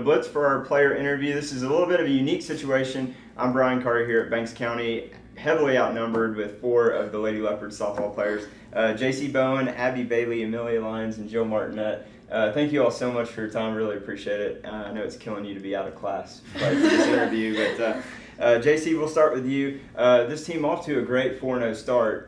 BLITZ for our player interview. This is a little bit of a unique situation. I'm Brian Carter here at Banks County, heavily outnumbered with 4 of the Lady Leopards softball players. Jaycie Bowen, Abbie Bailey, Amelia Lyons, and Jill Martinet. Thank you all so much for your time. Really appreciate it. I know it's killing you to be out of class right, for this interview, but Jaycie, we'll start with you. This team off to a great 4-0 start.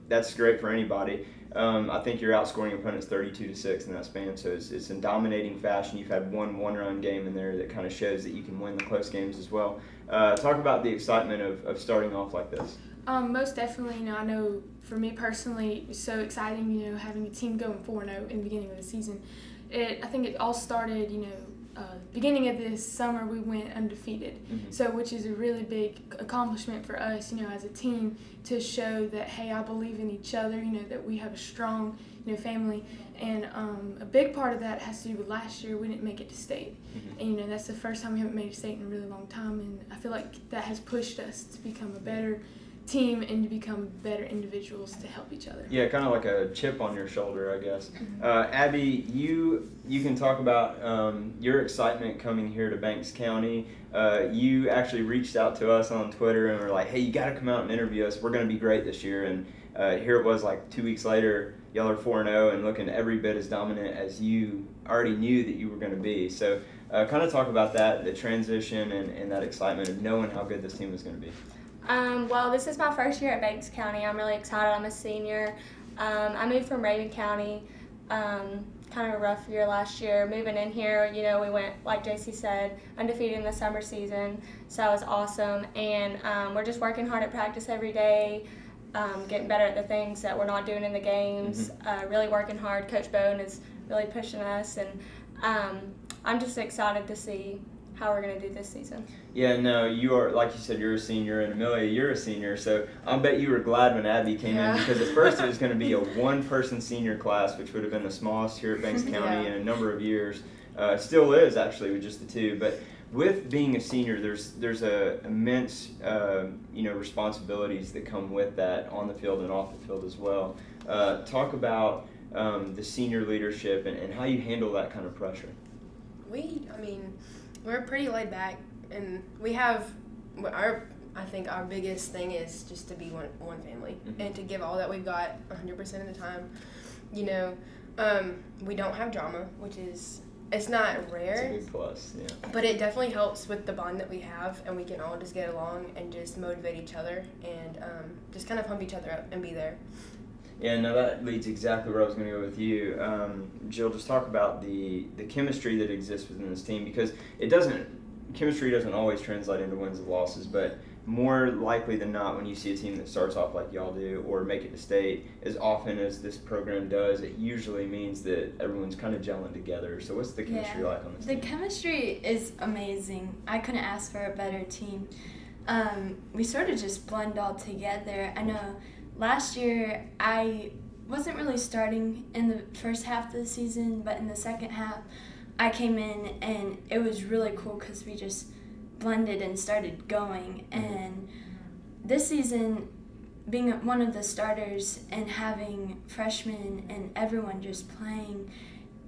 That's great for anybody. I think you're outscoring opponents 32-6 in that span, so it's in dominating fashion. You've had one-run game in there that kind of shows that you can win the close games as well. Talk about the excitement of starting off like this. Most definitely. I know for me personally, it was so exciting, having a team going 4-0 in the beginning of the season. I think it all started, beginning of this summer we went undefeated, so which is a really big accomplishment for us, as a team, to show that, hey, I believe in each other, that we have a strong, family. And a big part of that has to do with last year we didn't make it to state, and that's the first time we haven't made a state in a really long time, and I feel like that has pushed us to become a better team and to become better individuals to help each other. Yeah, kind of like a chip on your shoulder, I guess. Abbie, you can talk about your excitement coming here to Banks County. You actually reached out to us on Twitter and were like, hey, you got to come out and interview us. We're going to be great this year. And here it was like 2 weeks later, y'all are 4-0 and looking every bit as dominant as you already knew that you were going to be. So kind of talk about that, the transition and that excitement of knowing how good this team was going to be. Well, this is my first year at Banks County. I'm really excited. I'm a senior. I moved from Raven County. Kind of a rough year last year. Moving in here, we went, like Jaycie said, undefeated in the summer season. So that was awesome. And we're just working hard at practice every day, getting better at the things that we're not doing in the games, really working hard. Coach Bowen is really pushing us. And I'm just excited to see how we're going to do this season. Yeah, no, you are, like you said, you're a senior, and Amelia, you're a senior, so I'll bet you were glad when Abbie came in, because at first it was going to be a one-person senior class, which would have been the smallest here at Banks County in a number of years. Still is, actually, with just the 2, but with being a senior, there's a immense, responsibilities that come with that on the field and off the field as well. Talk about the senior leadership and how you handle that kind of pressure. We're pretty laid back, and we have I think our biggest thing is just to be one family and to give all that we've got 100% of the time. We don't have drama, which it's not rare. It's a good plus, yeah. But it definitely helps with the bond that we have, and we can all just get along and just motivate each other and just kind of pump each other up and be there. Yeah, no, that leads exactly where I was going to go with you. Jill, just talk about the chemistry that exists within this team, because chemistry doesn't always translate into wins and losses, but more likely than not, when you see a team that starts off like y'all do or make it to state, as often as this program does, it usually means that everyone's kind of gelling together. So what's the chemistry like on this team? The chemistry is amazing. I couldn't ask for a better team. We sort of just blend all together. I know last year, I wasn't really starting in the first half of the season, but in the second half, I came in, and it was really cool because we just blended and started going. And this season, being one of the starters and having freshmen and everyone just playing,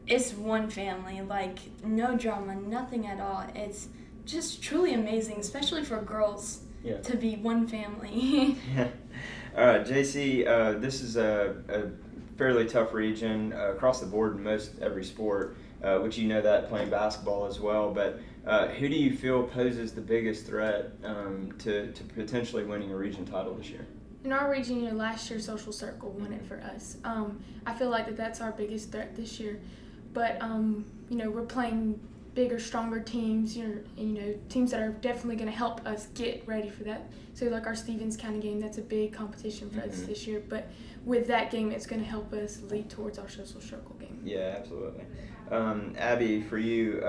it's one family, like no drama, nothing at all. It's just truly amazing, especially for girls, to be one family. Yeah. All right, Jaycie, this is a fairly tough region across the board in most every sport, which you know that playing basketball as well. But who do you feel poses the biggest threat to potentially winning a region title this year? In our region, last year Social Circle won it for us. I feel like that's our biggest threat this year. But we're playing bigger, stronger teams, teams that are definitely going to help us get ready for that. So like our Stevens County game, that's a big competition for us this year. But with that game, it's going to help us lead towards our Social Circle game. Yeah, absolutely. Abbie, for you,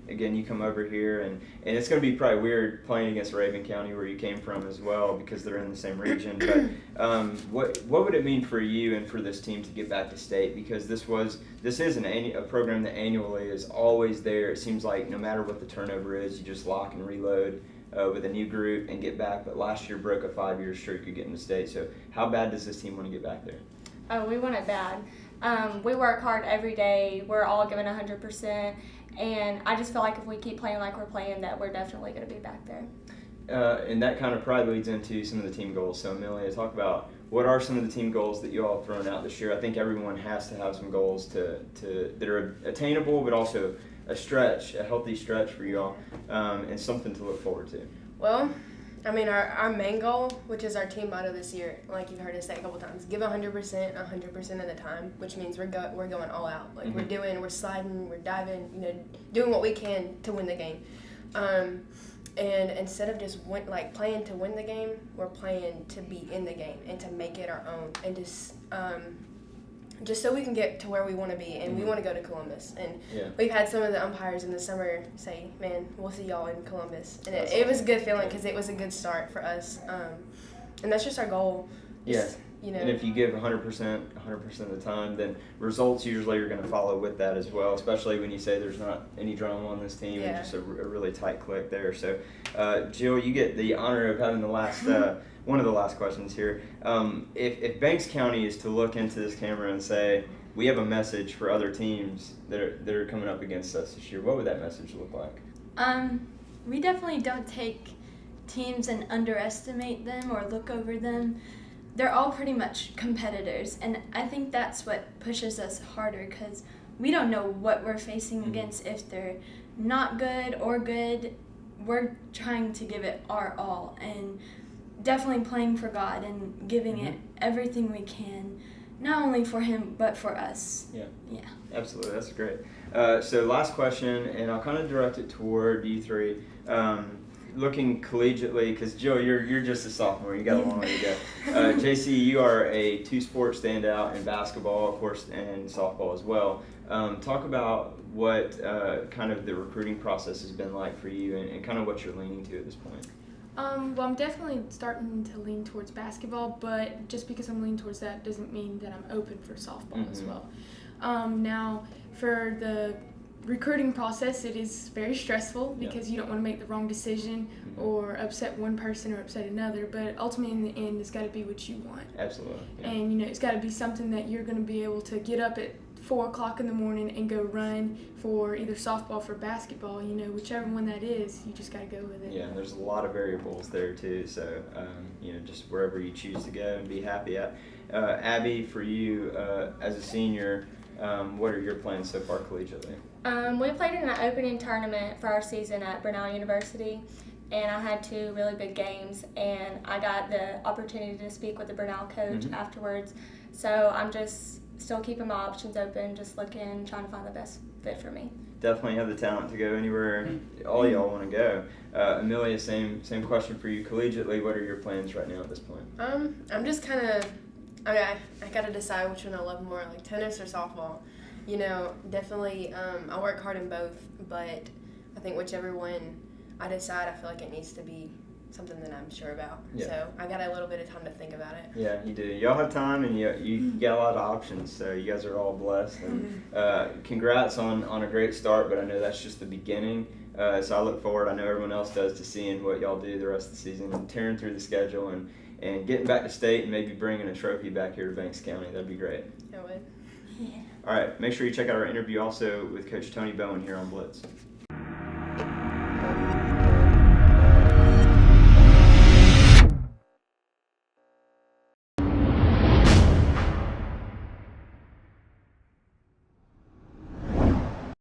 again, you come over here, and it's going to be probably weird playing against Raven County, where you came from as well, because they're in the same region. But what would it mean for you and for this team to get back to state? Because this is a program that annually is always there. It seems like no matter what the turnover is, you just lock and reload with a new group and get back. But last year broke a 5-year streak of getting to state. So how bad does this team want to get back there? Oh, we want it bad. We work hard every day. We're all giving 100%, and I just feel like if we keep playing like we're playing, that we're definitely going to be back there. And that kind of probably leads into some of the team goals. So, Amelia, talk about what are some of the team goals that you all have thrown out this year. I think everyone has to have some goals that are attainable, but also a healthy stretch for you all, and something to look forward to. Well, I mean, our main goal, which is our team motto this year, like you've heard us say a couple times, give 100%, 100% of the time, which means we're going all out. Like we're sliding, we're diving, doing what we can to win the game. And instead of just playing to win the game, we're playing to be in the game and to make it our own, and just so we can get to where we want to be, and we want to go to Columbus. And we've had some of the umpires in the summer say, "Man, we'll see y'all in Columbus," and it was a good feeling because it was a good start for us. And that's just our goal. And if you give 100% of the time, then results usually are going to follow with that as well, especially when you say there's not any drama on this team and just a really tight click there. So, Jill, you get the honor of having the last one of the last questions here. If Banks County is to look into this camera and say, we have a message for other teams that are coming up against us this year, what would that message look like? We definitely don't take teams and underestimate them or look over them. They're all pretty much competitors, and I think that's what pushes us harder because we don't know what we're facing against. If they're not good or good, we're trying to give it our all and definitely playing for God and giving it everything we can, not only for Him but for us. Yeah. Absolutely, that's great. So last question, and I'll kind of direct it toward you three. Looking collegiately, because Jill, you're just a sophomore. You got a long way to go. Jaycie, you are a two-sport standout in basketball, of course, and softball as well. Talk about what kind of the recruiting process has been like for you, and kind of what you're leaning to at this point. Well, I'm definitely starting to lean towards basketball, but just because I'm leaning towards that doesn't mean that I'm open for softball as well. Now, for the recruiting process, it is very stressful because you don't want to make the wrong decision or upset one person or upset another, but ultimately in the end it's got to be what you want. Absolutely. And it's got to be something that you're going to be able to get up at 4 o'clock in the morning and go run for either softball or for basketball, whichever one that is, you just got to go with it. Yeah, there's a lot of variables there too, so just wherever you choose to go and be happy at. Abbie, for you as a senior, what are your plans so far collegiately? We played in an opening tournament for our season at Brenau University, and I had 2 really big games, and I got the opportunity to speak with the Brenau coach afterwards. So I'm just still keeping my options open, just looking, trying to find the best fit for me. Definitely have the talent to go anywhere all y'all want to go. Amelia, same question for you collegiately. What are your plans right now at this point? I'm just kind of, I got to decide which one I love more, like tennis or softball. Definitely, I work hard in both, but I think whichever one I decide, I feel like it needs to be something that I'm sure about. Yeah. So I got a little bit of time to think about it. Yeah, you do. Y'all have time, and you got a lot of options, so you guys are all blessed. And congrats on a great start, but I know that's just the beginning. So I look forward, I know everyone else does, to seeing what y'all do the rest of the season and tearing through the schedule and getting back to state and maybe bringing a trophy back here to Banks County. That'd be great. I would. Yeah. All right, make sure you check out our interview also with Coach Tony Bowen here on BLITZ.